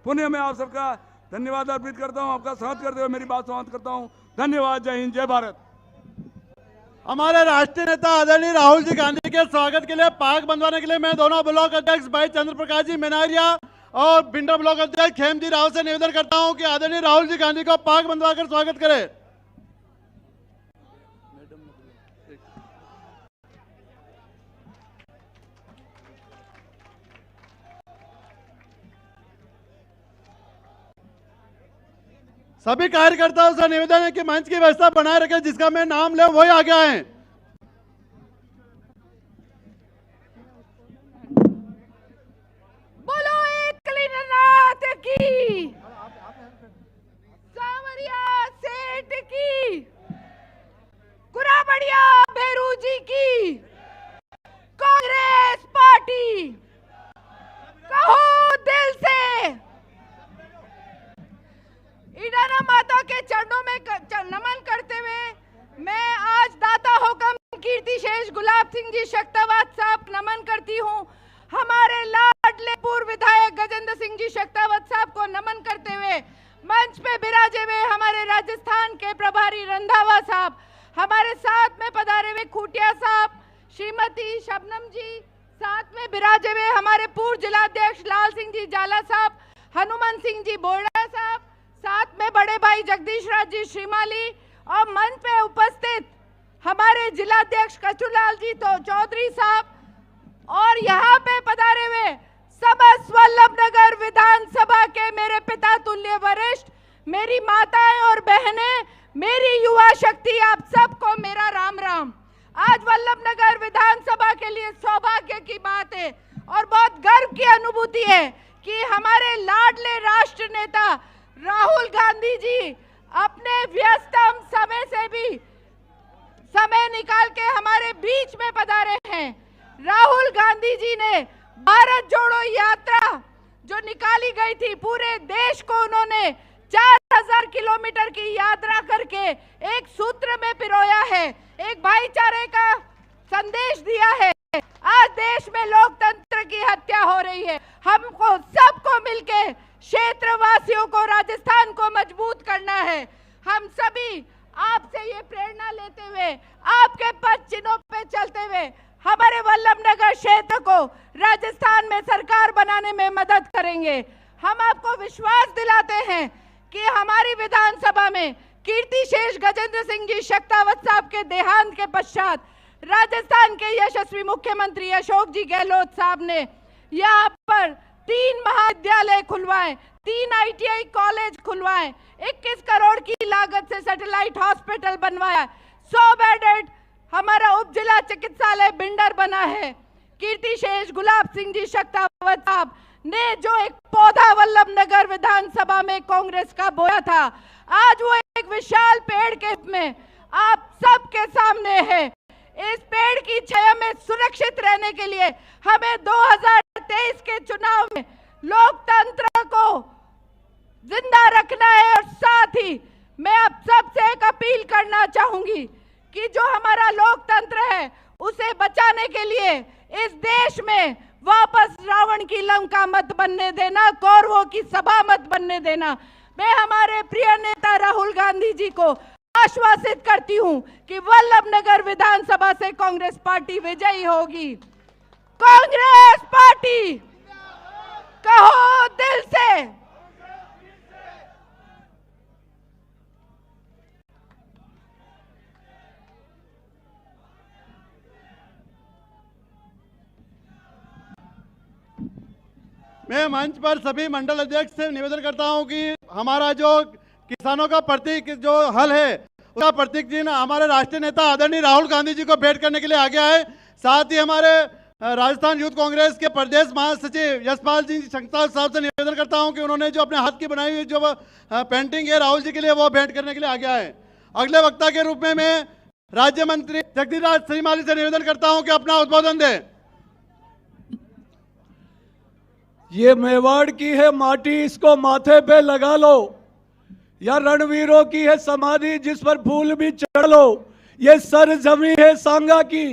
पुनः मैं आप सबका धन्यवाद अर्पित करता हूं। आपका स्वागत करते हुए मेरी बात समाप्त करता हूं। धन्यवाद। जय हिंद, जय भारत। हमारे राष्ट्रीय नेता आदरणीय राहुल जी गांधी के स्वागत के लिए पार्क बंधवाने के लिए मैं दोनों ब्लॉक अध्यक्ष भाई चंद्र प्रकाश जी मेनारिया और बिंडा ब्लॉक अध्यक्ष खेमजी राव से निवेदन करता हूं कि आदरणीय राहुल जी गांधी को पार्क बंधवाकर स्वागत करें। सभी कार्यकर्ताओं से निवेदन है कि मंच की व्यवस्था बनाए रखें। जिसका मैं नाम ले वही आगे आए। बोलो एकनाथ की, सावरिया सेठ की, कुराबड़िया भेरू जी की, कांग्रेस पार्टी, कहो दिल से। ईडाना माता के चरणों में नमन करते हुए मैं आज दाता हुक्म कीर्ति शेष गुलाब सिंह जी शक्तावत साहब नमन करती हूँ। हमारे लाडले पूर्व विधायक गजेंद्र सिंह जी शक्तावत साहब को नमन करते हुए मंच पे बिराजे हुए हमारे राजस्थान के प्रभारी रंधावा साहब, हमारे साथ में पधारे हुए खूटिया साहब, श्रीमती शबनम जी, साथ में बिराजे हुए हमारे पूर्व जिलाध्यक्ष लाल सिंह जी जाला साहब, हनुमान सिंह जी बोर्डा साहब, साथ में बड़े भाई जगदीश राज जी श्रीमाली और मंच पे उपस्थित हमारे जिलाध्यक्ष कचूलाल जी तो चौधरी साहब और यहाँ पे पधारे हुए समस्त वल्लभनगर विधानसभा के मेरे पिता तुल्य वरिष्ठ, मेरी माताएं और बहनें, मेरी युवा शक्ति, आप सबको मेरा राम राम। आज वल्लभनगर विधानसभा के लिए सौभाग्य की बात है और बहुत गर्व की अनुभूति है कि हमारे लाडले राष्ट्र नेता राहुल गांधी जी अपने व्यस्तम समय से भी समय निकाल के हमारे बीच में पधारे हैं। राहुल गांधी जी ने भारत जोड़ो यात्रा जो निकाली गई थी, पूरे देश को उन्होंने 4000 किलोमीटर की यात्रा करके एक सूत्र में पिरोया है, एक भाईचारे का संदेश दिया है। आज देश में लोकतंत्र की हत्या हो रही है। हमको सबको मिलके क्षेत्रवासियों को, राजस्थान को मजबूत करना है। हम सभी आपसे ये प्रेरणा लेते हुए, आपके पद चिन्हों पे चलते हुए हमारे वल्लभनगर क्षेत्र को राजस्थान में सरकार बनाने में मदद करेंगे। हम आपको विश्वास दिलाते हैं कि हमारी विधानसभा में कीर्ति शेष गजेंद्र सिंह जी शक्तावत साहब के देहांत के पश्चात राजस्थान के यशस्वी मुख्यमंत्री अशोक जी गहलोत साहब ने यहाँ पर 3 महाविद्यालय खुलवाए, 3 ITI कॉलेज खुलवाए, 21 करोड़ की लागत से सैटेलाइट हॉस्पिटल बनवाया, 100 बेडेड हमारा उप जिला चिकित्सालय बिंडर बना है। कीर्ति शेष गुलाब सिंह जी शक्तावत साहब ने जो एक पौधा वल्लभनगर विधानसभा में कांग्रेस का बोया था, आज वो एक विशाल पेड़ के रूप में आप सबके सामने है। इस पेड़ की छाया में सुरक्षित रहने के लिए हमें 2023 के चुनाव में लोकतंत्र को जिंदा रखना है और साथ ही मैं आप सबसे एक अपील करना चाहूंगी कि जो हमारा लोकतंत्र है उसे बचाने के लिए इस देश में वापस रावण की लंका मत बनने देना, कौरवों की सभा मत बनने देना। मैं हमारे प्रिय नेता राहुल गांधी जी को आश्वासित करती हूं कि वल्लभनगर विधानसभा से कांग्रेस पार्टी विजयी होगी। कांग्रेस पार्टी कहो दिल से। मैं मंच पर सभी मंडल अध्यक्ष से निवेदन करता हूं कि हमारा जो किसानों का प्रतीक जो हल है उसका प्रतीक चिन्ह हमारे राष्ट्रीय नेता आदरणीय राहुल गांधी जी को भेंट करने के लिए आगे आए। साथ ही हमारे राजस्थान यूथ कांग्रेस के प्रदेश महासचिव यशपाल जी शंकरलाल साहब से निवेदन करता हूं कि उन्होंने जो अपने हाथ की बनाई हुई जो पेंटिंग है राहुल जी के लिए वो भेंट करने के लिए आगे आए। अगले वक्ता के रूप में मैं राज्य मंत्री जगदीश राज श्रीमाली से निवेदन करता हूं कि अपना उद्बोधन दें। ये मेवाड़ की है माटी, इसको माथे पे लगा लो, या रणवीरों की है समाधि जिस पर फूल भी चढ़ लो। ये सरजमी है सांगा की,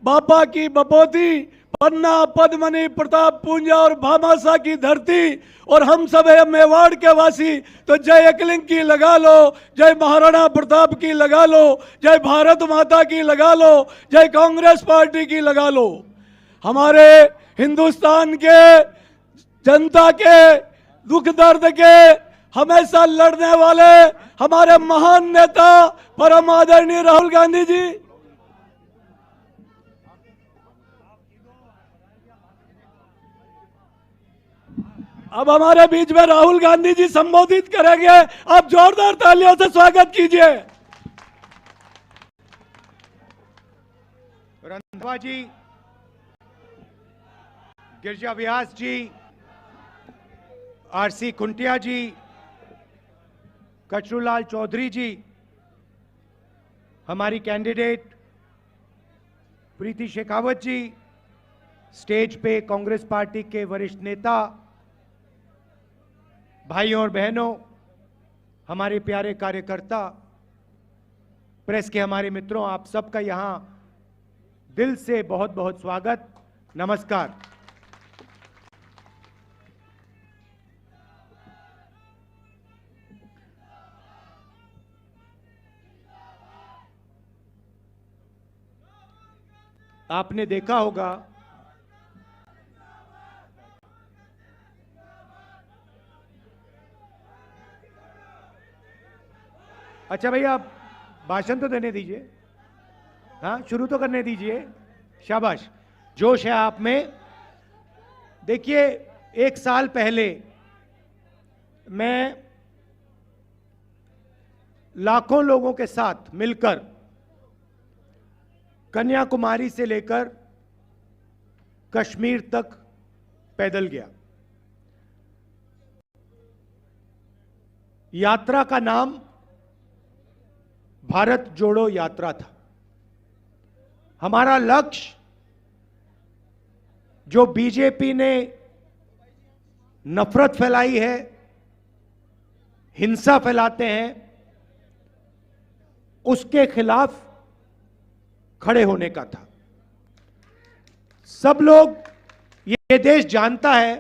बापा की बपोती, पन्ना, पद्मनी, प्रताप, पूंजा और भामाशाह की धरती और हम सब है मेवाड़ के वासी, तो जय एकलिंग की लगा लो, जय महाराणा प्रताप की लगा लो, जय भारत माता की लगा लो, जय कांग्रेस पार्टी की लगा लो। हमारे हिंदुस्तान के जनता के दुख दर्द के हमेशा लड़ने वाले हमारे महान नेता परम आदरणीय राहुल गांधी जी, अब हमारे बीच में राहुल गांधी जी संबोधित करेंगे। आप जोरदार तालियों से स्वागत कीजिए। रंधावा जी, गिरिजा व्यास जी, आरसी खुंटिया जी, कचरूलाल चौधरी जी, हमारी कैंडिडेट प्रीति शेखावत जी, स्टेज पे कांग्रेस पार्टी के वरिष्ठ नेता, भाइयों और बहनों, हमारे प्यारे कार्यकर्ता, प्रेस के हमारे मित्रों, आप सबका यहां दिल से बहुत बहुत स्वागत, नमस्कार। आपने देखा होगा अच्छा भैया, आप भाषण तो देने दीजिए, हाँ शुरू तो करने दीजिए, शाबाश, जोश है आप में। देखिए, 1 साल पहले मैं लाखों लोगों के साथ मिलकर कन्याकुमारी से लेकर कश्मीर तक पैदल गया। यात्रा का नाम भारत जोड़ो यात्रा था। हमारा लक्ष्य, जो बीजेपी ने नफरत फैलाई है, हिंसा फैलाते हैं, उसके खिलाफ खड़े होने का था। सब लोग, ये देश जानता है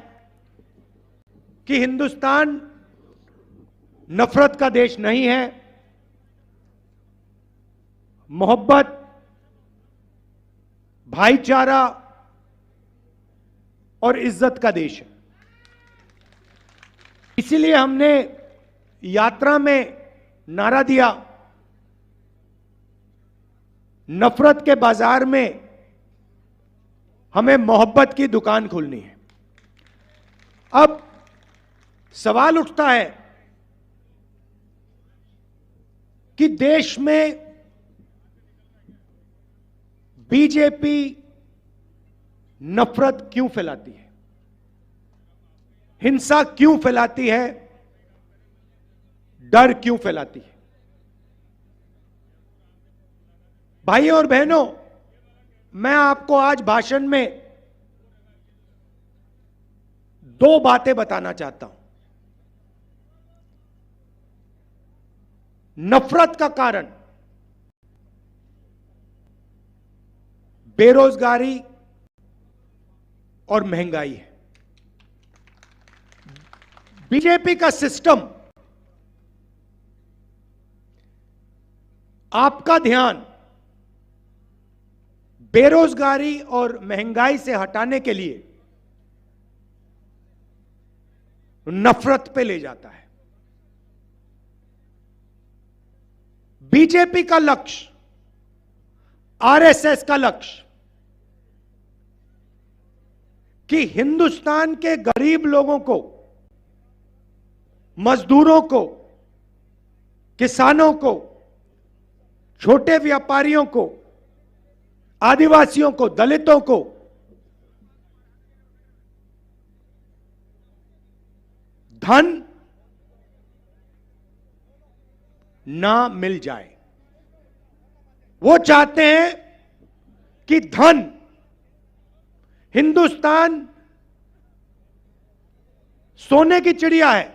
कि हिंदुस्तान नफरत का देश नहीं है, मोहब्बत, भाईचारा और इज्जत का देश है। इसीलिए हमने यात्रा में नारा दिया, नफरत के बाजार में हमें मोहब्बत की दुकान खोलनी है। अब सवाल उठता है कि देश में बीजेपी नफरत क्यों फैलाती है, हिंसा क्यों फैलाती है, डर क्यों फैलाती है। भाइयों और बहनों, मैं आपको आज भाषण में 2 बातें बताना चाहता हूं। नफरत का कारण बेरोजगारी और महंगाई है। बीजेपी का सिस्टम आपका ध्यान बेरोजगारी और महंगाई से हटाने के लिए नफरत पे ले जाता है। बीजेपी का लक्ष्य, आरएसएस का लक्ष्य कि हिंदुस्तान के गरीब लोगों को, मजदूरों को, किसानों को, छोटे व्यापारियों को, आदिवासियों को, दलितों को धन ना मिल जाए। वो चाहते हैं कि धन, हिंदुस्तान सोने की चिड़िया है,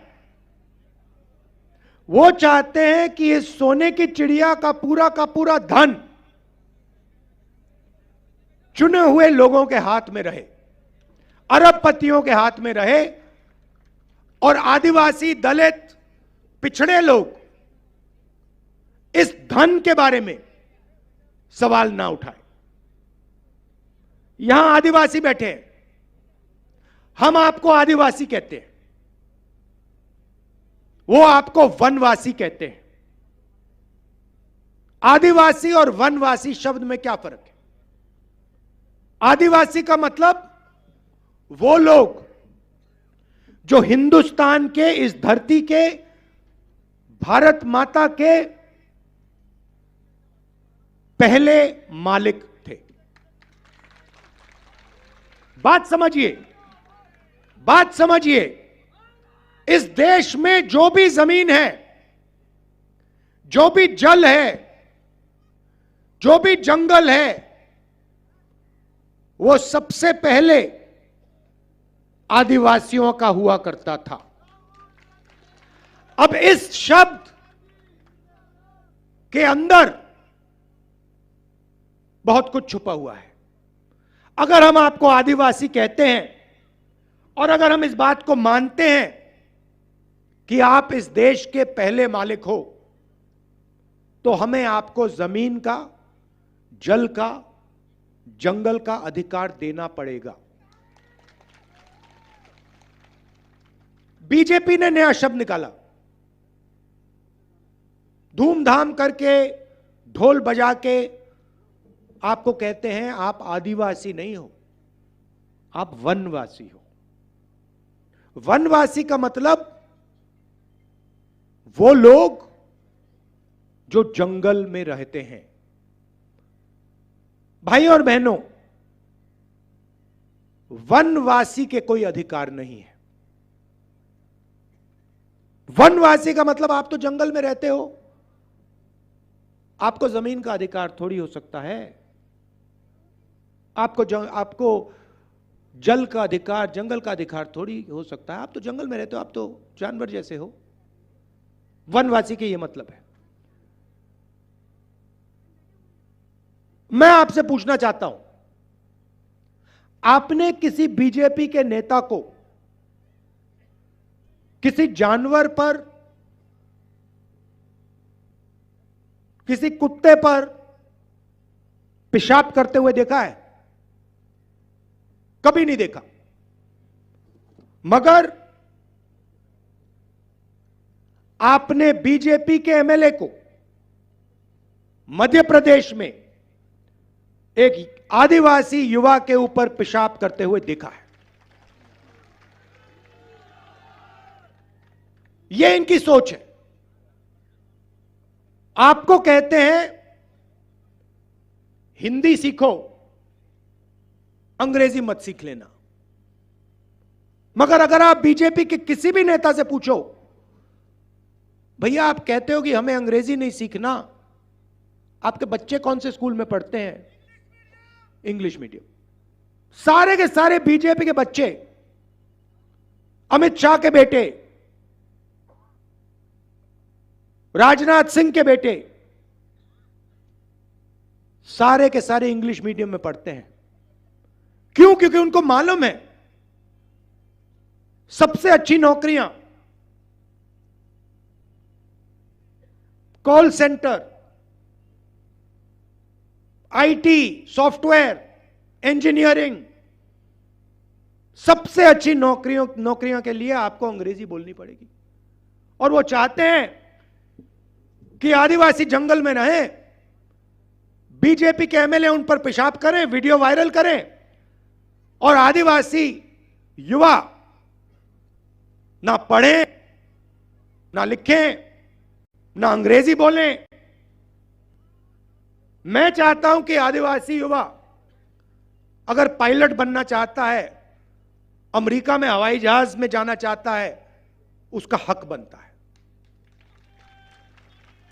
वो चाहते हैं कि इस सोने की चिड़िया का पूरा धन चुने हुए लोगों के हाथ में रहे, अरबपतियों के हाथ में रहे, और आदिवासी, दलित, पिछड़े लोग इस धन के बारे में सवाल ना उठाए। यहां आदिवासी बैठे हैं, हम आपको आदिवासी कहते हैं, वो आपको वनवासी कहते हैं। आदिवासी और वनवासी शब्द में क्या फर्क है? आदिवासी का मतलब वो लोग जो हिंदुस्तान के, इस धरती के, भारत माता के पहले मालिक थे। बात समझिए, बात समझिए। इस देश में जो भी जमीन है, जो भी जल है, जो भी जंगल है, वो सबसे पहले आदिवासियों का हुआ करता था। अब इस शब्द के अंदर बहुत कुछ छुपा हुआ है। अगर हम आपको आदिवासी कहते हैं और अगर हम इस बात को मानते हैं कि आप इस देश के पहले मालिक हो, तो हमें आपको जमीन का, जल का, जंगल का अधिकार देना पड़ेगा। बीजेपी ने नया शब्द निकाला, धूमधाम करके, ढोल बजा के आपको कहते हैं आप आदिवासी नहीं हो, आप वनवासी हो। वनवासी का मतलब वो लोग जो जंगल में रहते हैं। भाई और बहनों, वनवासी के कोई अधिकार नहीं है। वनवासी का मतलब आप तो जंगल में रहते हो, आपको जमीन का अधिकार थोड़ी हो सकता है। आपको जल का अधिकार, जंगल का अधिकार थोड़ी हो सकता है। आप तो जंगल में रहते हो, आप तो जानवर जैसे हो। वनवासी के ये मतलब है। मैं आपसे पूछना चाहता हूं, आपने किसी बीजेपी के नेता को किसी जानवर पर, किसी कुत्ते पर पेशाब करते हुए देखा है? कभी नहीं देखा। मगर आपने बीजेपी के एमएलए को मध्य प्रदेश में एक आदिवासी युवा के ऊपर पेशाब करते हुए देखा है। यह इनकी सोच है। आपको कहते हैं हिंदी सीखो, अंग्रेजी मत सीख लेना। मगर अगर आप बीजेपी के किसी भी नेता से पूछो, भैया आप कहते हो कि हमें अंग्रेजी नहीं सीखना, आपके बच्चे कौन से स्कूल में पढ़ते हैं? English medium. सारे के सारे बीजेपी के बच्चे, अमित शाह के बेटे, राजनाथ सिंह के बेटे, सारे के सारे इंग्लिश मीडियम में पढ़ते हैं। क्यों? क्योंकि उनको मालूम है सबसे अच्छी नौकरियां call centre, IT, software, engineering, सबसे अच्छी नौकरियों के लिए आपको अंग्रेजी बोलनी पड़ेगी। और वो चाहते हैं कि आदिवासी जंगल में रहें, बीजेपी के एमएलए उन पर पेशाब करें, वीडियो वायरल करें, और आदिवासी युवा ना पढ़ें, ना लिखें, ना अंग्रेजी बोलें। मैं चाहता हूं कि आदिवासी युवा अगर पायलट बनना चाहता है, अमेरिका में हवाई जहाज में जाना चाहता है, उसका हक बनता है।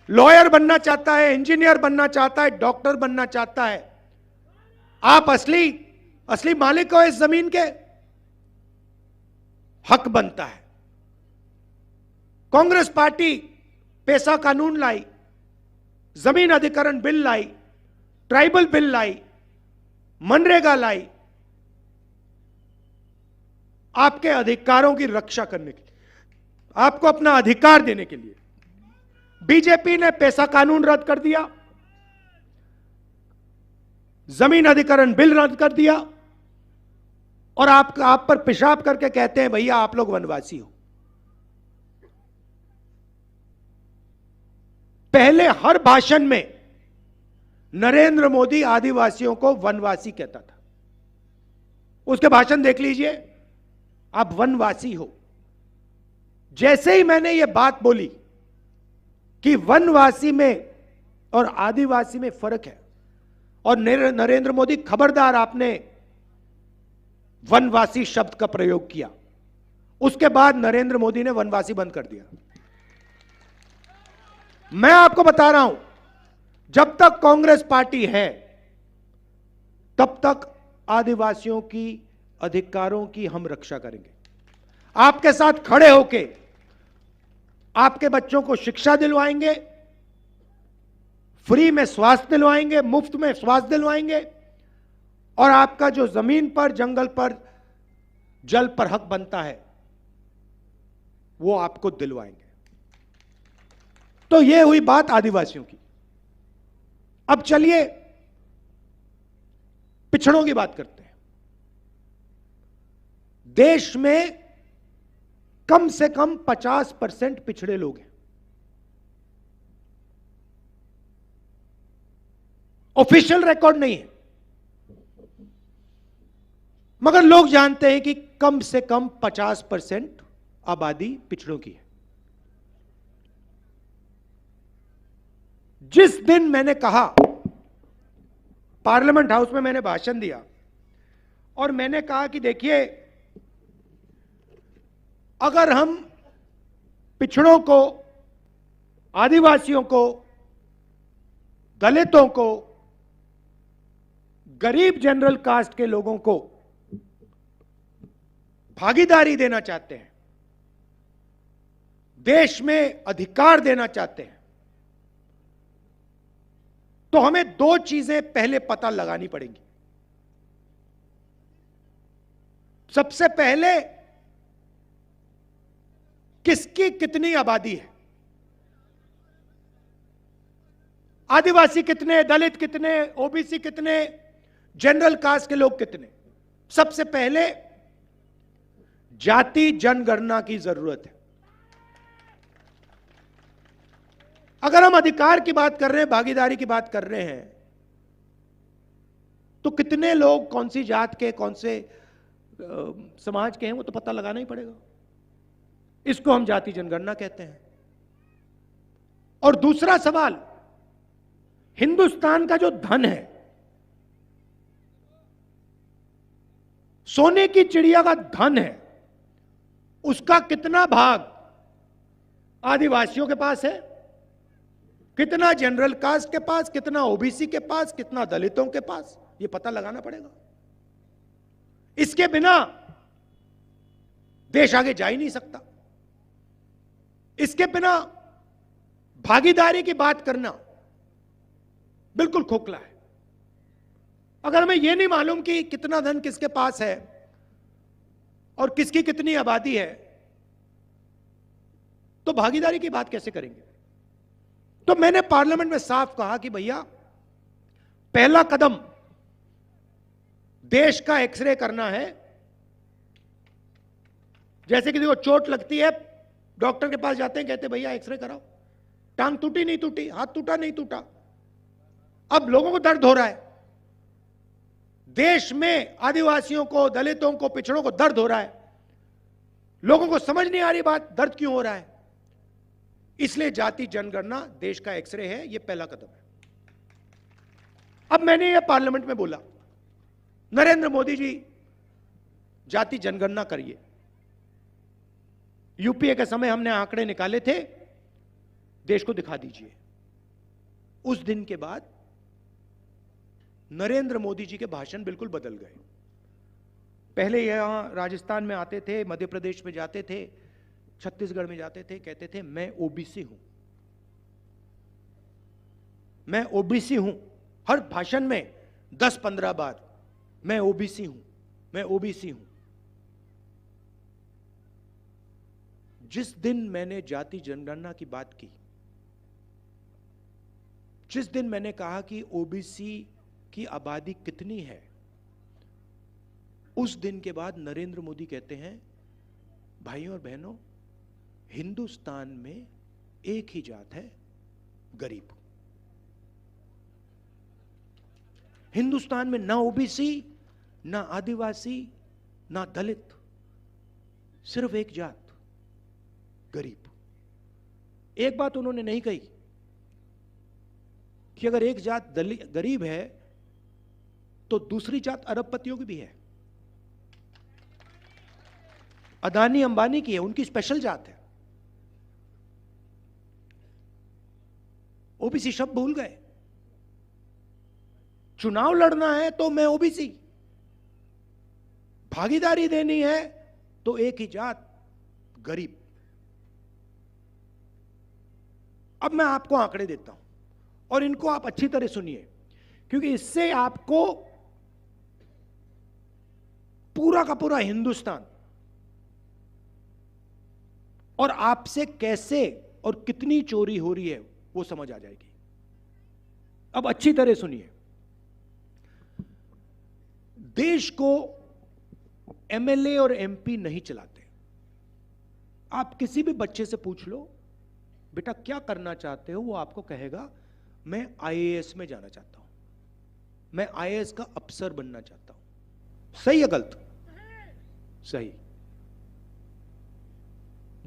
लॉयर बनना चाहता है, इंजीनियर बनना चाहता है, डॉक्टर बनना चाहता है, आप असली मालिक हो इस जमीन के, हक बनता है। कांग्रेस पार्टी पेशा कानून लाई, जमीन अधिकरण बिल लाई, ट्राइबल बिल लाई, मनरेगा लाई आपके अधिकारों की रक्षा करने के लिए, आपको अपना अधिकार देने के लिए। बीजेपी ने पैसा कानून रद्द कर दिया, जमीन अधिग्रहण बिल रद्द कर दिया, और आप पर पेशाब करके कहते हैं भैया आप लोग वनवासी हो। पहले हर भाषण में नरेंद्र मोदी आदिवासियों को वनवासी कहता था। उसके भाषण देख लीजिए, आप वनवासी हो। जैसे ही मैंने यह बात बोली कि वनवासी में और आदिवासी में फर्क है, और नरेंद्र मोदी खबरदार आपने वनवासी शब्द का प्रयोग किया, उसके बाद नरेंद्र मोदी ने वनवासी बंद कर दिया। मैं आपको बता रहा हूं, जब तक कांग्रेस पार्टी है तब तक आदिवासियों की अधिकारों की हम रक्षा करेंगे। आपके साथ खड़े होके आपके बच्चों को शिक्षा दिलवाएंगे, फ्री में स्वास्थ्य दिलवाएंगे, मुफ्त में स्वास्थ्य दिलवाएंगे, और आपका जो जमीन पर, जंगल पर, जल पर हक बनता है वो आपको दिलवाएंगे। तो ये हुई बात आदिवासियों की। अब चलिए पिछड़ों की बात करते हैं। देश में कम से कम 50% पिछड़े लोग हैं। ऑफिशियल रिकॉर्ड नहीं है, मगर लोग जानते हैं कि कम से कम 50% आबादी पिछड़ों की है। जिस दिन मैंने कहा, पार्लियामेंट हाउस में मैंने भाषण दिया और मैंने कहा कि देखिए, अगर हम पिछड़ों को, आदिवासियों को, दलितों को, गरीब जनरल कास्ट के लोगों को भागीदारी देना चाहते हैं, देश में अधिकार देना चाहते हैं, तो हमें दो चीजें पहले पता लगानी पड़ेंगी। सबसे पहले, किसकी कितनी आबादी है, आदिवासी कितने, दलित कितने, ओबीसी कितने, जनरल कास्ट के लोग कितने। सबसे पहले जाति जनगणना की जरूरत है। अगर हम अधिकार की बात कर रहे हैं, भागीदारी की बात कर रहे हैं, तो कितने लोग कौन सी जात के, कौन से समाज के हैं, वो तो पता लगाना ही पड़ेगा। इसको हम जाति जनगणना कहते हैं। और दूसरा सवाल, हिंदुस्तान का जो धन है, सोने की चिड़िया का धन है, उसका कितना भाग आदिवासियों के पास है, कितना जनरल कास्ट के पास, कितना ओबीसी के पास, कितना दलितों के पास, यह पता लगाना पड़ेगा। इसके बिना देश आगे जा ही नहीं सकता। इसके बिना भागीदारी की बात करना बिल्कुल खोखला है। अगर हमें यह नहीं मालूम कि कितना धन किसके पास है और किसकी कितनी आबादी है, तो भागीदारी की बात कैसे करेंगे। तो मैंने पार्लियामेंट में साफ कहा कि भैया, पहला कदम देश का एक्सरे करना है। जैसे किसी को चोट लगती है, डॉक्टर के पास जाते हैं, कहते हैं भैया एक्सरे कराओ, टांग टूटी नहीं टूटी, हाथ टूटा नहीं टूटा। अब लोगों को दर्द हो रहा है, देश में आदिवासियों को, दलितों को, पिछड़ों को दर्द हो रहा है, लोगों को समझ नहीं आ रही बात, दर्द क्यों हो रहा है। इसलिए जाति जनगणना देश का एक्सरे है, यह पहला कदम है। अब मैंने यह पार्लियामेंट में बोला, नरेंद्र मोदी जी जाति जनगणना करिए। यूपीए के समय हमने आंकड़े निकाले थे, देश को दिखा दीजिए। उस दिन के बाद नरेंद्र मोदी जी के भाषण बिल्कुल बदल गए। पहले यहां राजस्थान में आते थे, मध्य प्रदेश में जाते थे, छत्तीसगढ़ में जाते थे, कहते थे मैं ओबीसी हूं, मैं ओबीसी हूं। हर भाषण में 10-15 बार मैं ओबीसी हूं, मैं ओबीसी हूं। जिस दिन मैंने जाति जनगणना की बात की, जिस दिन मैंने कहा कि ओबीसी की आबादी कितनी है, उस दिन के बाद नरेंद्र मोदी कहते हैं, भाइयों और बहनों, हिंदुस्तान में एक ही जात है, गरीब। हिंदुस्तान में ना ओबीसी, ना आदिवासी, ना दलित, सिर्फ एक जात, गरीब। एक बात उन्होंने नहीं कही कि अगर एक जात गरीब है तो दूसरी जात अरबपतियों की भी है, अदानी अंबानी की है, उनकी स्पेशल जात है। ओबीसी शब्द भूल गए। चुनाव लड़ना है तो मैं ओबीसी, भागीदारी देनी है तो एक ही जात, गरीब। अब मैं आपको आंकड़े देता हूं और इनको आप अच्छी तरह सुनिए, क्योंकि इससे आपको पूरा का पूरा हिंदुस्तान और आपसे कैसे और कितनी चोरी हो रही है वो समझ आ जाएगी। अब अच्छी तरह सुनिए। देश को एमएलए और एमपी नहीं चलाते। आप किसी भी बच्चे से पूछ लो, बेटा क्या करना चाहते हो, वो आपको कहेगा मैं आईएएस में जाना चाहता हूं, मैं आईएएस का अफसर बनना चाहता हूं। सही या गलत? सही।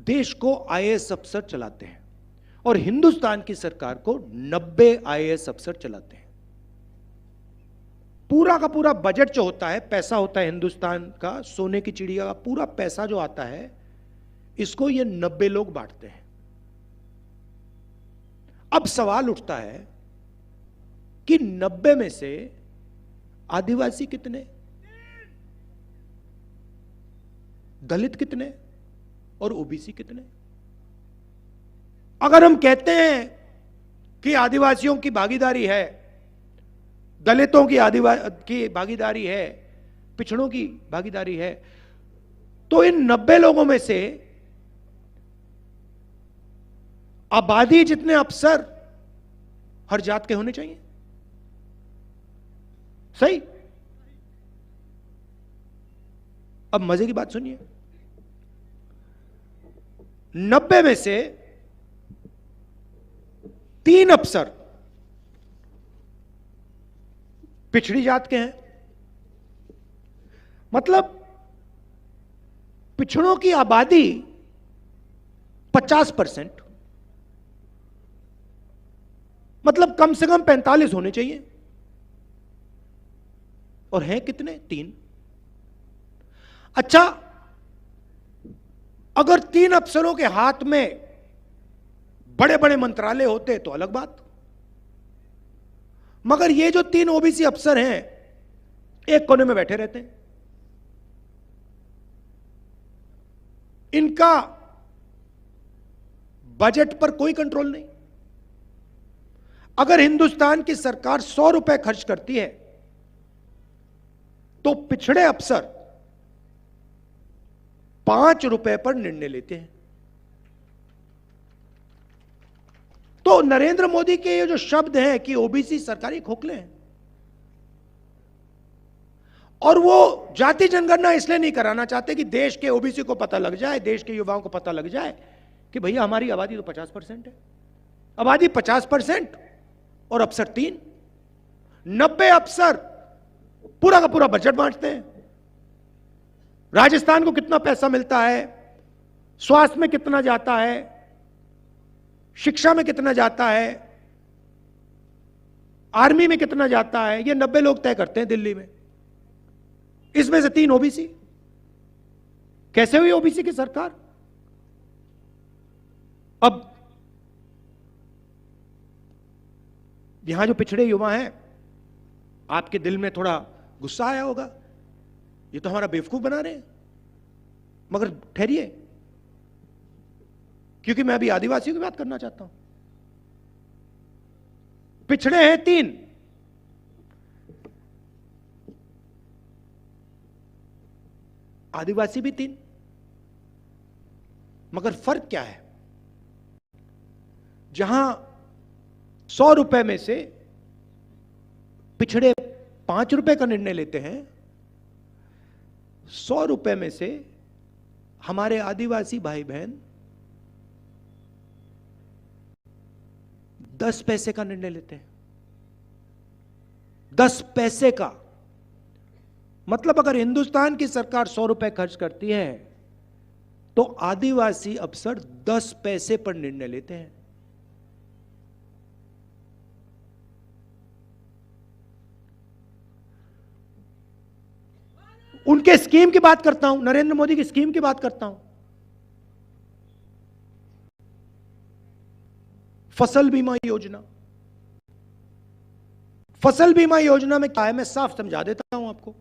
देश को आईएएस अफसर चलाते हैं और हिंदुस्तान की सरकार को 90 आईएएस अफसर चलाते हैं। पूरा का पूरा बजट जो होता है, पैसा होता है हिंदुस्तान का, सोने की चिड़िया का पूरा पैसा जो आता है, इसको ये 90 लोग बांटते हैं। अब सवाल उठता है कि 90 में से आदिवासी कितने, दलित कितने और ओबीसी कितने? अगर हम कहते हैं कि आदिवासियों की भागीदारी है, दलितों की भागीदारी है, पिछड़ों की भागीदारी है, तो इन 90 लोगों में से आबादी जितने अफसर हर जात के होने चाहिए। सही? अब मजे की बात सुनिए। 90 में से 3 अफसर पिछड़ी जात के हैं, मतलब पिछड़ों की आबादी 50%, मतलब कम से कम 45 होने चाहिए, और हैं कितने? 3। अच्छा, अगर 3 अफसरों के हाथ में बड़े बड़े मंत्रालय होते तो अलग बात, मगर ये जो 3 ओबीसी अफसर हैं एक कोने में बैठे रहते हैं। इनका बजट पर कोई कंट्रोल नहीं। अगर हिंदुस्तान की सरकार 100 रुपए खर्च करती है तो पिछड़े अफसर 5 रुपए पर निर्णय लेते हैं। तो नरेंद्र मोदी के ये जो शब्द हैं कि ओबीसी सरकारी खोखले हैं, और वो जाति जनगणना इसलिए नहीं कराना चाहते कि देश के ओबीसी को पता लग जाए, देश के युवाओं को पता लग जाए कि भैया हमारी आबादी तो 50% है। आबादी 50% और अफसर 3, 90 अफसर पूरा का पूरा बजट बांटते हैं। राजस्थान को कितना पैसा मिलता है, स्वास्थ्य में कितना जाता है, शिक्षा में कितना जाता है, आर्मी में कितना जाता है, ये 90 लोग तय करते हैं दिल्ली में। इसमें से 3 ओबीसी। कैसे हुई ओबीसी की सरकार? अब यहां जो पिछड़े युवा हैं, आपके दिल में थोड़ा गुस्सा आया होगा, ये तो हमारा बेवकूफ बना रहे हैं। मगर ठहरिए, क्योंकि मैं अभी आदिवासियों की बात करना चाहता हूं। पिछड़े हैं 3, आदिवासी भी 3। मगर फर्क क्या है? जहां 100 रुपए में से पिछड़े 5 रुपए का निर्णय लेते हैं, 100 रुपए में से हमारे आदिवासी भाई बहन 10 पैसे का निर्णय लेते हैं। 10 पैसे का मतलब अगर हिंदुस्तान की सरकार 100 रुपए खर्च करती है तो आदिवासी अफसर 10 पैसे पर निर्णय लेते हैं। उनके स्कीम की बात करता हूं, नरेंद्र मोदी की स्कीम की बात करता हूं। फसल बीमा योजना, फसल बीमा योजना में क्या है मैं साफ समझा देता हूं आपको।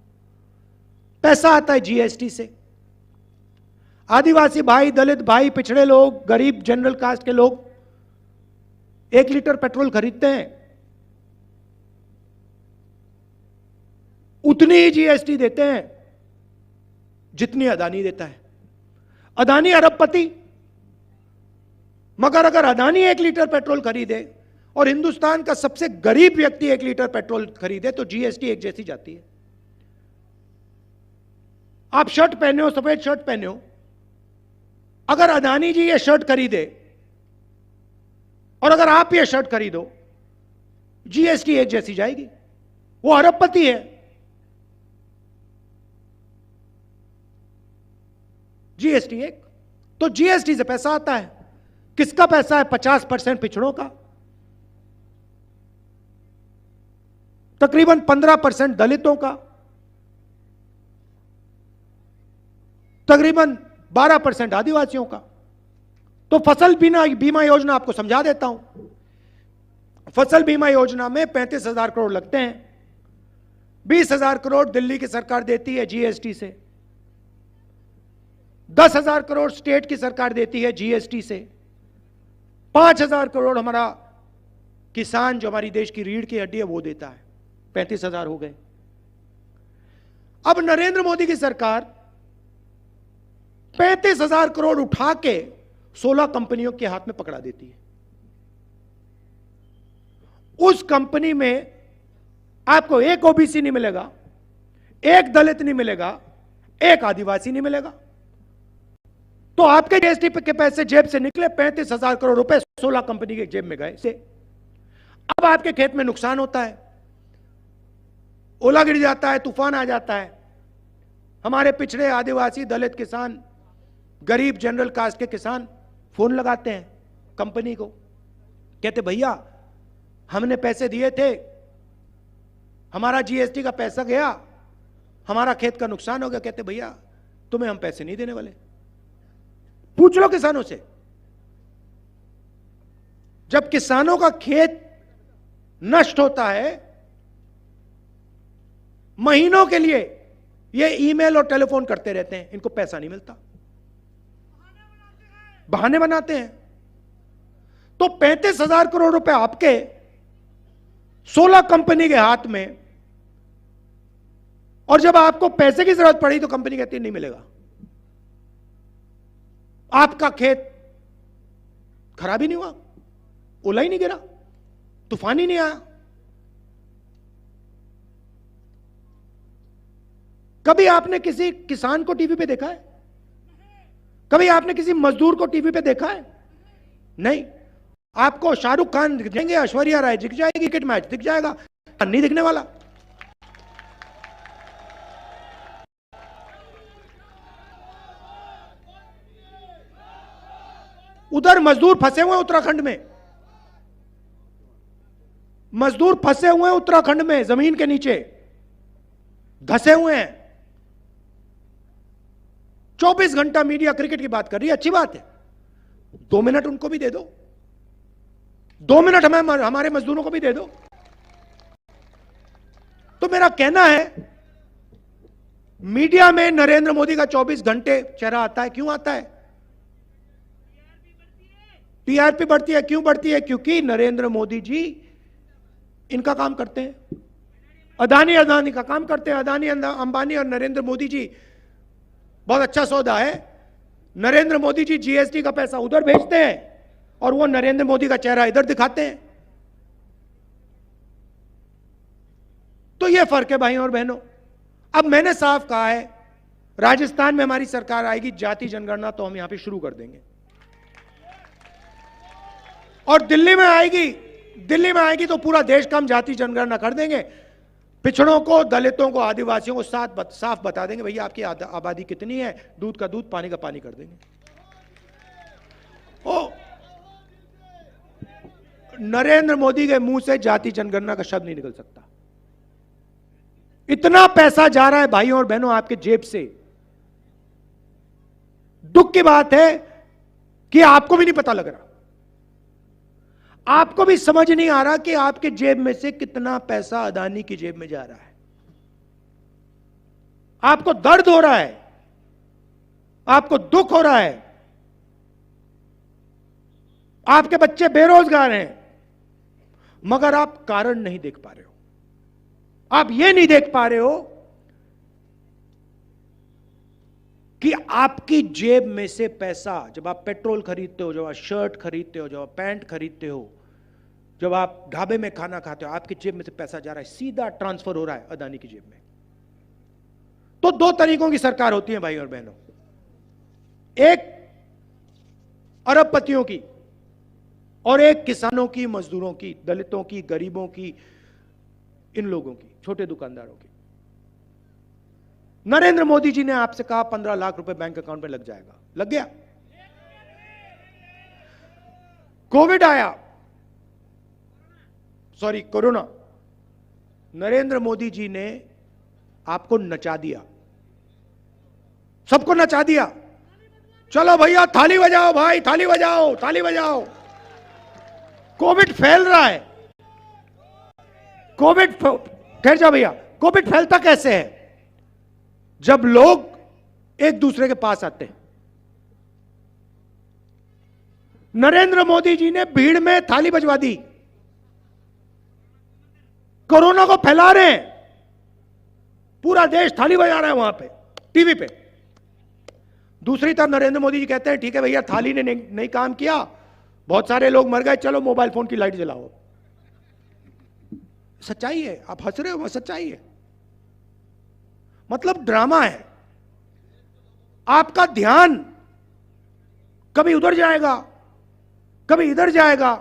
पैसा आता है जीएसटी से। आदिवासी भाई, दलित भाई, पिछड़े लोग, गरीब, जनरल कास्ट के लोग 1 लीटर पेट्रोल खरीदते हैं, उतनी ही जीएसटी देते हैं जितनी अदानी देता है। अदानी अरबपति, मगर अगर अदानी 1 लीटर पेट्रोल खरीदे और हिंदुस्तान का सबसे गरीब व्यक्ति 1 लीटर पेट्रोल खरीदे तो जीएसटी एक जैसी जाती है। आप शर्ट पहने हो, सफेद शर्ट पहने हो, अगर अदानी जी ये शर्ट खरीदे और अगर आप ये शर्ट खरीदो, जीएसटी एक जैसी जाएगी। वो अरबपति है, जीएसटी एक। तो जीएसटी से पैसा आता है। किसका पैसा है? 50% पिछड़ों का, तकरीबन 15% दलितों का, तकरीबन 12% आदिवासियों का। तो फसल बीमा योजना आपको समझा देता हूं। फसल बीमा योजना में 35,000 करोड़ लगते हैं। 20,000 करोड़ दिल्ली की सरकार देती है जीएसटी से, 10,000 करोड़ स्टेट की सरकार देती है जीएसटी से, 5,000 करोड़ हमारा किसान जो हमारी देश की रीढ़ की हड्डी है वो देता है। 35,000 हो गए। अब नरेंद्र मोदी की सरकार 35,000 करोड़ उठा के 16 कंपनियों के हाथ में पकड़ा देती है। उस कंपनी में आपको एक ओबीसी नहीं मिलेगा, एक दलित नहीं मिलेगा, एक आदिवासी नहीं मिलेगा। तो आपके जीएसटी के पैसे जेब से निकले, 35,000 करोड़ रुपए 16 कंपनी के जेब में गए से। अब आपके खेत में नुकसान होता है, ओला गिर जाता है, तूफान आ जाता है, हमारे पिछड़े आदिवासी, दलित किसान, गरीब, जनरल कास्ट के किसान फोन लगाते हैं कंपनी को, कहते भैया हमने पैसे दिए थे, हमारा जीएसटी का पैसा गया, हमारा खेत का नुकसान हो गया। कहते भैया तुम्हें हम पैसे नहीं देने वाले। पूछ लो किसानों से। जब किसानों का खेत नष्ट होता है, महीनों के लिए ये ईमेल और टेलीफोन करते रहते हैं, इनको पैसा नहीं मिलता, बहाने बनाते हैं। तो 35,000 करोड़ रुपए आपके 16 कंपनी के हाथ में, और जब आपको पैसे की जरूरत पड़ी तो कंपनी कहती है नहीं मिलेगा। आपका खेत खराब ही नहीं हुआ, ओला ही नहीं गिरा, तूफान ही नहीं आया। कभी आपने किसी किसान को टीवी पे देखा है? कभी आपने किसी मजदूर को टीवी पे देखा है? नहीं। आपको शाहरुख खान दिख जाएंगे, ऐश्वर्या राय दिख जाएगी, क्रिकेट मैच दिख जाएगा, नहीं दिखने वाला। उधर मजदूर फंसे हुए हैं उत्तराखंड में, मजदूर फंसे हुए हैं उत्तराखंड में, जमीन के नीचे धंसे हुए हैं। 24 घंटा मीडिया क्रिकेट की बात कर रही है, अच्छी बात है, 2 मिनट उनको भी दे दो, 2 मिनट हमारे मजदूरों को भी दे दो। तो मेरा कहना है, मीडिया में नरेंद्र मोदी का 24 घंटे चेहरा आता है। क्यों आता है? टीआरपी बढ़ती है। क्यों बढ़ती है? क्योंकि नरेंद्र मोदी जी इनका काम करते हैं, अदानी का काम करते हैं। अदानी, अंबानी और नरेंद्र मोदी जी बहुत अच्छा सौदा है। नरेंद्र मोदी जी जीएसटी का पैसा उधर भेजते हैं और वो नरेंद्र मोदी का चेहरा इधर दिखाते हैं। तो ये फर्क है भाइयों और बहनों। अब मैंने साफ कहा है, राजस्थान में हमारी सरकार आएगी, जाति जनगणना तो हम यहां पे शुरू कर देंगे। और दिल्ली में आएगी तो पूरा देश का हम जाति जनगणना कर देंगे। पिछड़ों को, दलितों को, आदिवासियों को साफ बता देंगे, भैया आपकी आबादी कितनी है, दूध का दूध, पानी का पानी कर देंगे। ओ नरेंद्र मोदी के मुंह से जाति जनगणना का शब्द नहीं निकल सकता। इतना पैसा जा रहा है भाइयों और बहनों आपके जेब से। दुख की बात है कि आपको भी नहीं पता लग रहा, आपको भी समझ नहीं आ रहा कि आपके जेब में से कितना पैसा अदानी की जेब में जा रहा है। आपको दर्द हो रहा है, आपको दुख हो रहा है, आपके बच्चे बेरोजगार हैं, मगर आप कारण नहीं देख पा रहे हो। आप यह नहीं देख पा रहे हो कि आपकी जेब में से पैसा, जब आप पेट्रोल खरीदते हो, जब आप शर्ट खरीदते हो, जब आप पैंट खरीदते हो, जब आप ढाबे में खाना खाते हो, आपकी जेब में से पैसा जा रहा है, सीधा ट्रांसफर हो रहा है अदानी की जेब में। तो दो तरीकों की सरकार होती है भाई और बहनों, एक अरबपतियों की और एक किसानों की, मजदूरों की, दलितों की, गरीबों की, इन लोगों की, छोटे दुकानदारों की। नरेंद्र मोदी जी ने आपसे कहा 15 लाख रुपए बैंक अकाउंट में लग जाएगा, लग गया। कोविड आया, सॉरी कोरोना, नरेंद्र मोदी जी ने आपको नचा दिया, सबको नचा दिया। चलो भैया थाली बजाओ, भाई थाली बजाओ, थाली बजाओ। कोविड फैल रहा है, कोविड, ठहर जाओ भैया, कोविड फैलता कैसे है? जब लोग एक दूसरे के पास आते हैं। नरेंद्र मोदी जी ने भीड़ में थाली बजवा दी, कोरोना को फैला रहे हैं, पूरा देश थाली बजा रहा है वहां पे, टीवी पे। दूसरी तरफ नरेंद्र मोदी जी कहते हैं ठीक है भैया, थाली ने नहीं काम किया, बहुत सारे लोग मर गए, चलो मोबाइल फोन की लाइट जलाओ। सच्चाई है, आप हंस रहे हो, सच्चाई है। मतलब ड्रामा है। आपका ध्यान कभी उधर जाएगा, कभी इधर जाएगा।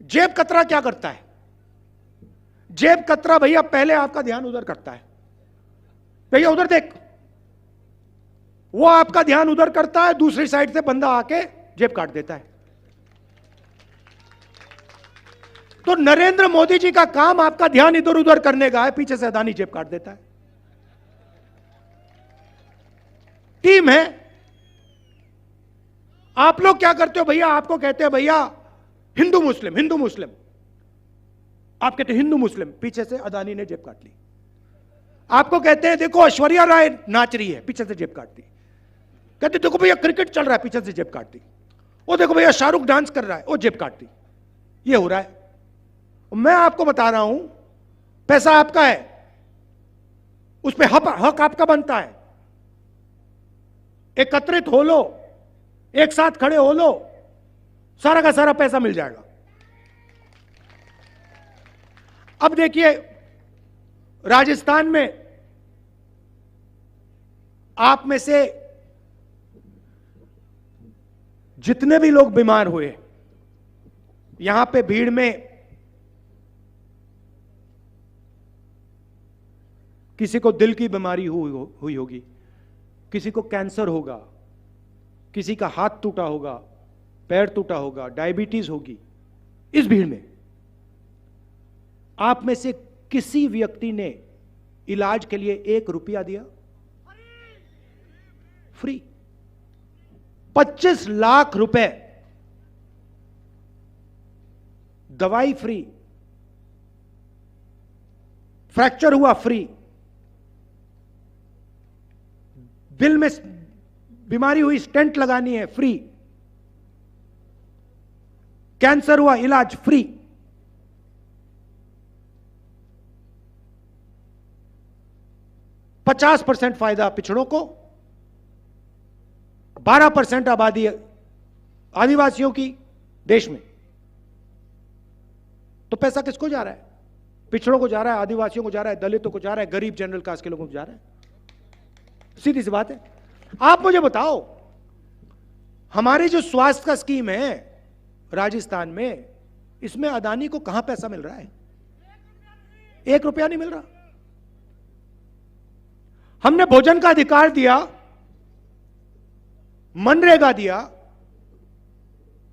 जेब कतरा क्या करता है? जेब कतरा भैया पहले आपका ध्यान उधर करता है, भैया उधर देख, वो आपका ध्यान उधर करता है, दूसरी साइड से बंदा आके जेब काट देता है। तो नरेंद्र मोदी जी का काम आपका ध्यान इधर उधर करने का है, पीछे से अदानी जेब काट देता है। टीम है। आप लोग क्या करते हो भैया? आपको कहते हैं भैया हिंदू मुस्लिम, हिंदू मुस्लिम, आप कहते हैं हिंदू मुस्लिम, पीछे से अदानी ने जेब काट ली। आपको कहते हैं देखो ऐश्वर्या राय नाच रही है, पीछे से जेब काट दी। कहते देखो भैया क्रिकेट चल रहा है, पीछे से जेब काट दी। वो देखो भैया शाहरुख डांस कर रहा है, वो जेब काट दी। ये हो रहा है। मैं आपको बता रहा हूं, पैसा आपका है, उस पर हक आपका बनता है। एकत्रित हो लो, एक साथ खड़े हो लो, सारा का सारा पैसा मिल जाएगा। अब देखिए राजस्थान में आप में से जितने भी लोग बीमार हुए, यहां पे भीड़ में किसी को दिल की बीमारी हुई होगी, किसी को कैंसर होगा, किसी का हाथ टूटा होगा, पैर टूटा होगा, डायबिटीज होगी। इस भीड़ में आप में से किसी व्यक्ति ने इलाज के लिए 1 रुपया दिया? फ्री। 25 लाख रुपए दवाई फ्री, फ्रैक्चर हुआ फ्री, दिल में बीमारी हुई स्टेंट लगानी है फ्री, कैंसर हुआ इलाज फ्री। % फायदा पिछड़ों को, 12% आबादी आदिवासियों की देश में, तो पैसा किसको जा रहा है? पिछड़ों को जा रहा है, आदिवासियों को जा रहा है, दलितों को जा रहा है, गरीब जनरल कास्ट के लोगों को जा रहा है। सीधी सी बात है। आप मुझे बताओ, हमारी जो स्वास्थ्य का स्कीम है राजस्थान में, इसमें अदानी को कहां पैसा मिल रहा है? 1 रुपया नहीं मिल रहा। हमने भोजन का अधिकार दिया, मनरेगा दिया,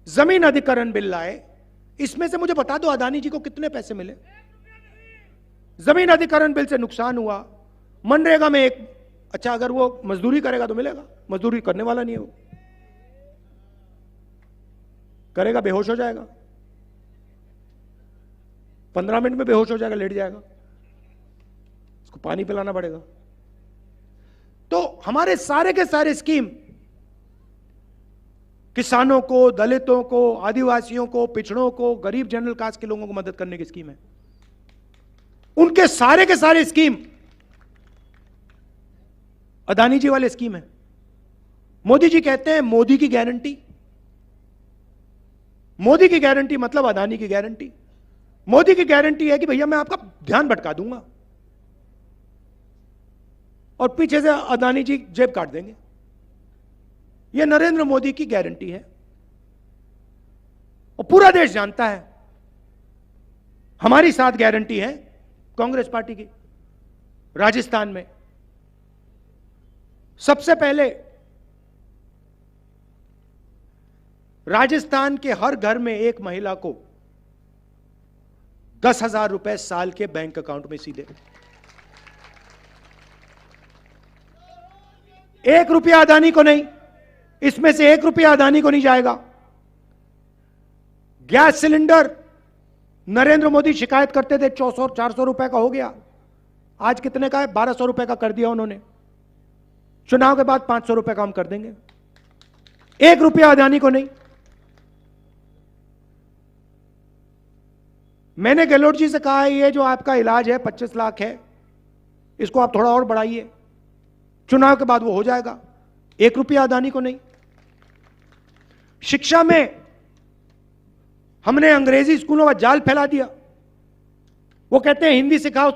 जमीन अधिकरण बिल लाए, इसमें से मुझे बता दो अदानी जी को कितने पैसे मिले? जमीन अधिकरण बिल से नुकसान हुआ, मनरेगा में एक, अच्छा अगर वो मजदूरी करेगा तो मिलेगा, मजदूरी करने वाला नहीं है, वो करेगा बेहोश हो जाएगा, 15 मिनट में बेहोश हो जाएगा, लेट जाएगा, उसको पानी पिलाना पड़ेगा। तो हमारे सारे के सारे स्कीम किसानों को, दलितों को, आदिवासियों को, पिछड़ों को, गरीब जनरल कास्ट के लोगों को मदद करने की स्कीम है। उनके सारे के सारे स्कीम अदानी जी वाले स्कीम है। मोदी जी कहते हैं मोदी की गारंटी। मोदी की गारंटी मतलब अदानी की गारंटी। मोदी की गारंटी है कि भैया मैं आपका ध्यान भटका दूंगा, और पीछे से अदानी जी जेब काट देंगे। यह नरेंद्र मोदी की गारंटी है, और पूरा देश जानता है। हमारी साथ गारंटी है कांग्रेस पार्टी की। राजस्थान में सबसे पहले राजस्थान के हर घर में एक महिला को 10,000 रुपए साल के बैंक अकाउंट में सीधे, 1 रुपया अदानी को नहीं, इसमें से 1 रुपया अदानी को नहीं जाएगा। गैस सिलेंडर नरेंद्र मोदी शिकायत करते थे 400 रुपए का हो गया, आज कितने का है? 1200 रुपए का कर दिया उन्होंने। चुनाव के बाद 500 रुपए का हम कर देंगे, 1 रुपया अदानी को नहीं। मैंने गहलोत जी से कहा है ये जो आपका इलाज है 25 लाख है, इसको आप थोड़ा और बढ़ाइए, चुनाव के बाद वो हो जाएगा। 1 रुपया अदानी को नहीं। शिक्षा में हमने अंग्रेजी स्कूलों का जाल फैला दिया। वो कहते हैं हिंदी सिखाओ,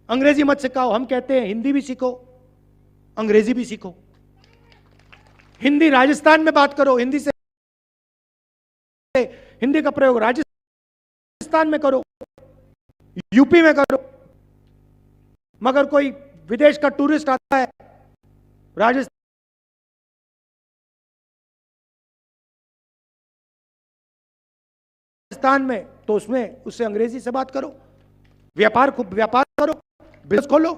अंग्रेजी मत सिखाओ। हम कहते हैं हिंदी भी सीखो, अंग्रेजी भी सीखो। हिंदी राजस्थान में बात करो, हिंदी से हिंदी का प्रयोग राजस्थान में करो, यूपी में करो। मगर कोई विदेश का टूरिस्ट आता है राजस्थान में, तो उसमें उससे अंग्रेजी से बात करो, व्यापार करो, बिजनेस खोलो।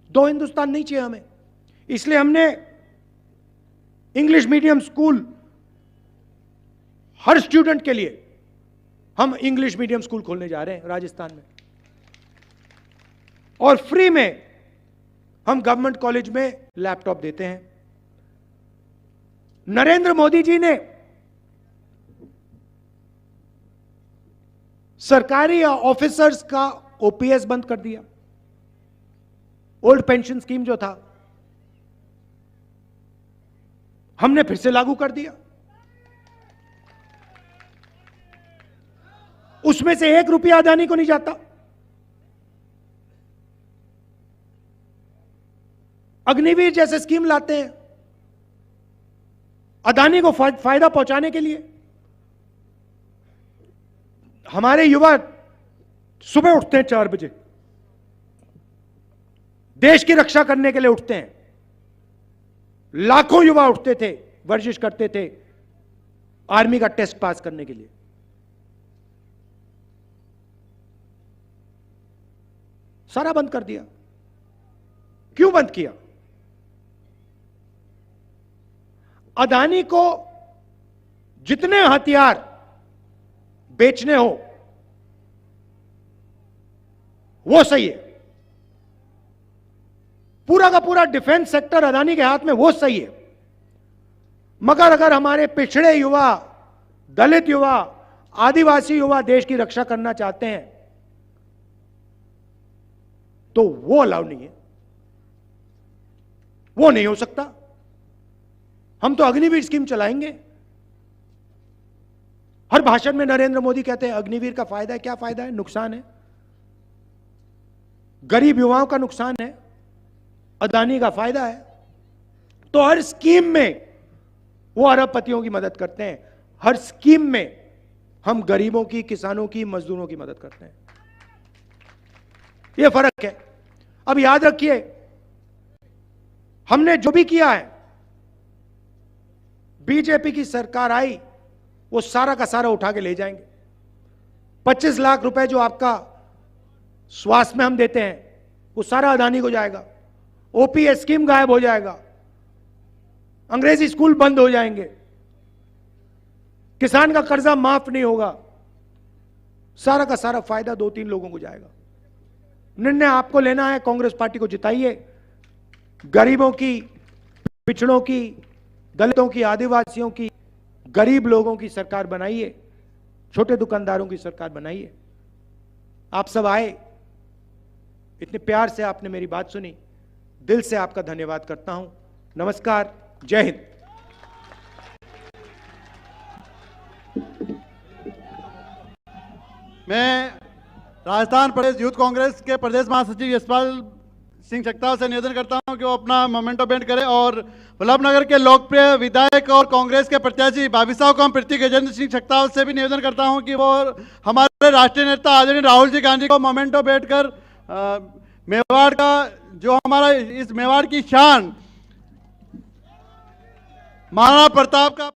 2 हिंदुस्तान नहीं चाहिए हमें। इसलिए हमने इंग्लिश मीडियम स्कूल हर स्टूडेंट के लिए हम इंग्लिश मीडियम स्कूल खोलने जा रहे हैं राजस्थान में, और फ्री में हम गवर्नमेंट कॉलेज में लैपटॉप देते हैं। नरेंद्र मोदी जी ने सरकारी ऑफिसर्स का ओपीएस बंद कर दिया। ओल्ड पेंशन स्कीम जो था हमने फिर से लागू कर दिया। उसमें से 1 रुपया अदानी को नहीं जाता। अग्निवीर जैसे स्कीम लाते हैं अदानी को फायदा पहुंचाने के लिए। हमारे युवा सुबह उठते हैं 4 बजे, देश की रक्षा करने के लिए उठते हैं। लाखों युवा उठते थे, वर्जिश करते थे आर्मी का टेस्ट पास करने के लिए। सारा बंद कर दिया। क्यों बंद किया? अदानी को जितने हथियार बेचने हो वो सही है, पूरा का पूरा डिफेंस सेक्टर अदानी के हाथ में, वो सही है। मगर अगर हमारे पिछड़े युवा, दलित युवा, आदिवासी युवा देश की रक्षा करना चाहते हैं तो वो अलाउ नहीं है, वो नहीं हो सकता। हम तो अग्निवीर स्कीम चलाएंगे। हर भाषण में नरेंद्र मोदी कहते हैं अग्निवीर का फायदा है। क्या फायदा है? नुकसान है। गरीब युवाओं का नुकसान है, अदानी का फायदा है। तो हर स्कीम में वो अरबपतियों की मदद करते हैं, हर स्कीम में हम गरीबों की, किसानों की, मजदूरों की मदद करते हैं। ये फर्क है। अब याद रखिए, हमने जो भी किया है, बीजेपी की सरकार आई वो सारा का सारा उठा के ले जाएंगे। 25 लाख रुपए जो आपका स्वास्थ्य में हम देते हैं वो सारा अदानी को जाएगा। ओपीएस स्कीम गायब हो जाएगा, अंग्रेजी स्कूल बंद हो जाएंगे, किसान का कर्जा माफ नहीं होगा, सारा का सारा फायदा 2-3 लोगों को जाएगा। निर्णय आपको लेना है। कांग्रेस पार्टी को जिताइए, गरीबों की, पिछड़ों की, दलितों की, आदिवासियों की, गरीब लोगों की सरकार बनाइए, छोटे दुकानदारों की सरकार बनाइए। आप सब आए, इतने प्यार से आपने मेरी बात सुनी, दिल से आपका धन्यवाद करता हूं। नमस्कार, जय हिंद। मैं राजस्थान प्रदेश यूथ कांग्रेस के प्रदेश महासचिव यशपाल सिंह शक्तावत से निवेदन करता हूं कि वो अपना मोमेंटो बेंड करें और वल्लभनगर के लोकप्रिय विधायक और कांग्रेस के प्रत्याशी भाभी साहब को प्रतीक गजेंद्र सिंह शक्तावत से भी निवेदन करता हूं कि वो हमारे राष्ट्रीय नेता आदरणीय राहुल जी गांधी को मोमेंटो बेंड कर मेवाड़ का, जो हमारा इस मेवाड़ की शान महाराणा प्रताप का